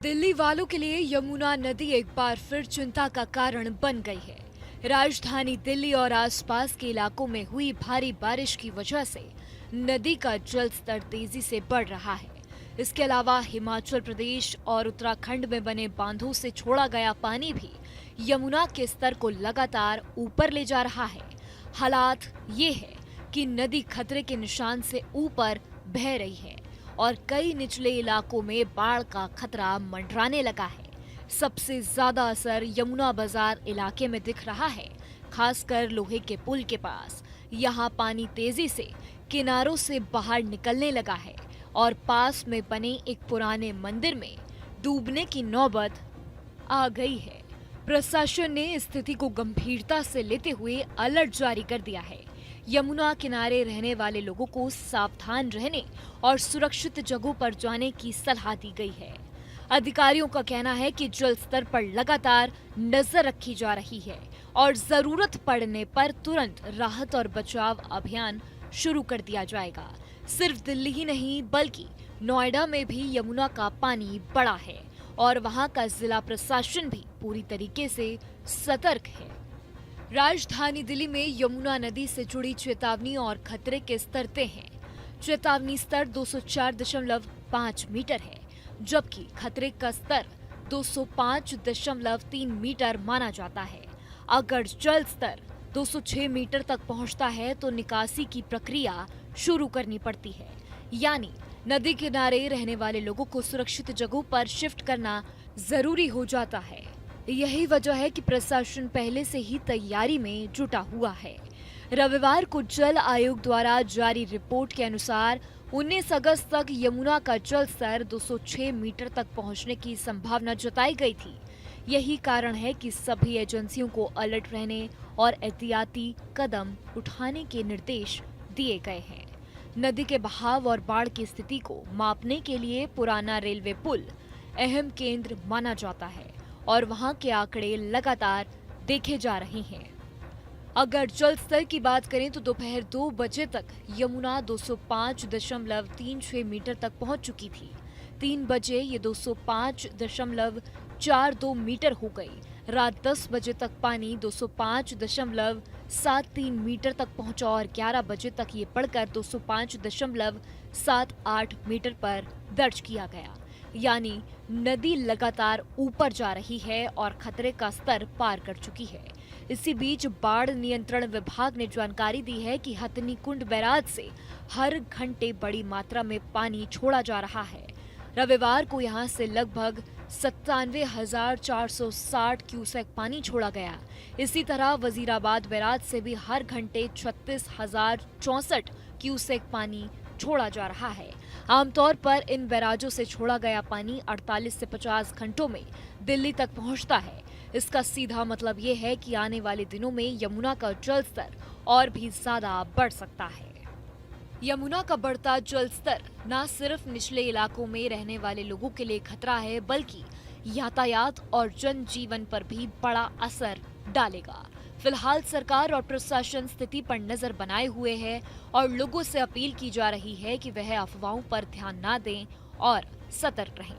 दिल्ली वालों के लिए यमुना नदी एक बार फिर चिंता का कारण बन गई है। राजधानी दिल्ली और आसपास के इलाकों में हुई भारी बारिश की वजह से नदी का जल स्तर तेजी से बढ़ रहा है। इसके अलावा हिमाचल प्रदेश और उत्तराखंड में बने बांधों से छोड़ा गया पानी भी यमुना के स्तर को लगातार ऊपर ले जा रहा है। हालात ये है कि नदी खतरे के निशान से ऊपर बह रही है और कई निचले इलाकों में बाढ़ का खतरा मंडराने लगा है। सबसे ज्यादा असर यमुना बाजार इलाके में दिख रहा है, खासकर लोहे के पुल के पास। यहाँ पानी तेजी से किनारों से बाहर निकलने लगा है और पास में बने एक पुराने मंदिर में डूबने की नौबत आ गई है। प्रशासन ने स्थिति को गंभीरता से लेते हुए अलर्ट जारी कर दिया है। यमुना किनारे रहने वाले लोगों को सावधान रहने और सुरक्षित जगहों पर जाने की सलाह दी गई है। अधिकारियों का कहना है कि जल स्तर पर लगातार नजर रखी जा रही है और जरूरत पड़ने पर तुरंत राहत और बचाव अभियान शुरू कर दिया जाएगा। सिर्फ दिल्ली ही नहीं बल्कि नोएडा में भी यमुना का पानी बढ़ा है और वहां का जिला प्रशासन भी पूरी तरीके से सतर्क है। राजधानी दिल्ली में यमुना नदी से जुड़ी चेतावनी और खतरे के स्तर तय हैं। चेतावनी स्तर 204.5 मीटर है, जबकि खतरे का स्तर 205.3 मीटर माना जाता है। अगर जल स्तर 206 मीटर तक पहुंचता है तो निकासी की प्रक्रिया शुरू करनी पड़ती है, यानी नदी किनारे रहने वाले लोगों को सुरक्षित जगहों पर शिफ्ट करना जरूरी हो जाता है। यही वजह है कि प्रशासन पहले से ही तैयारी में जुटा हुआ है। रविवार को जल आयोग द्वारा जारी रिपोर्ट के अनुसार 19 अगस्त तक यमुना का जल स्तर 206 मीटर तक पहुंचने की संभावना जताई गई थी। यही कारण है कि सभी एजेंसियों को अलर्ट रहने और एहतियाती कदम उठाने के निर्देश दिए गए हैं। नदी के बहाव और बाढ़ की स्थिति को मापने के लिए पुराना रेलवे पुल अहम केंद्र माना जाता है और वहां के आंकड़े लगातार देखे जा रहे हैं। अगर जल स्तर की बात करें तो दोपहर 2 बजे तक यमुना 205.36 मीटर तक पहुंच चुकी थी। 3 बजे ये 205.42 मीटर हो गई। रात 10 बजे तक पानी 205.73 मीटर तक पहुंचा और 11 बजे तक ये बढ़कर 205.78 मीटर पर दर्ज किया गया। यानी नदी लगातार ऊपर जा रही है और खतरे का स्तर पार कर चुकी है। इसी बीच बाढ़ नियंत्रण विभाग ने जानकारी दी है कि हथनी कुंड बैराज से हर घंटे बड़ी मात्रा में पानी छोड़ा जा रहा है। रविवार को यहां से लगभग 97,460 क्यूसेक पानी छोड़ा गया। इसी तरह वजीराबाद बैराज से भी हर घंटे 36,064 क्यूसेक पानी छोड़ा जा रहा है। आमतौर पर इन बैराजों से छोड़ा गया पानी 48 से 50 घंटों में दिल्ली तक पहुंचता है। इसका सीधा मतलब ये है कि आने वाले दिनों में यमुना का जल स्तर और भी ज्यादा बढ़ सकता है। यमुना का बढ़ता जल स्तर न सिर्फ निचले इलाकों में रहने वाले लोगों के लिए खतरा है, बल्कि यातायात और जनजीवन पर भी बड़ा असर डालेगा। फिलहाल सरकार और प्रशासन स्थिति पर नजर बनाए हुए है और लोगों से अपील की जा रही है कि वह अफवाहों पर ध्यान न दें और सतर्क रहें।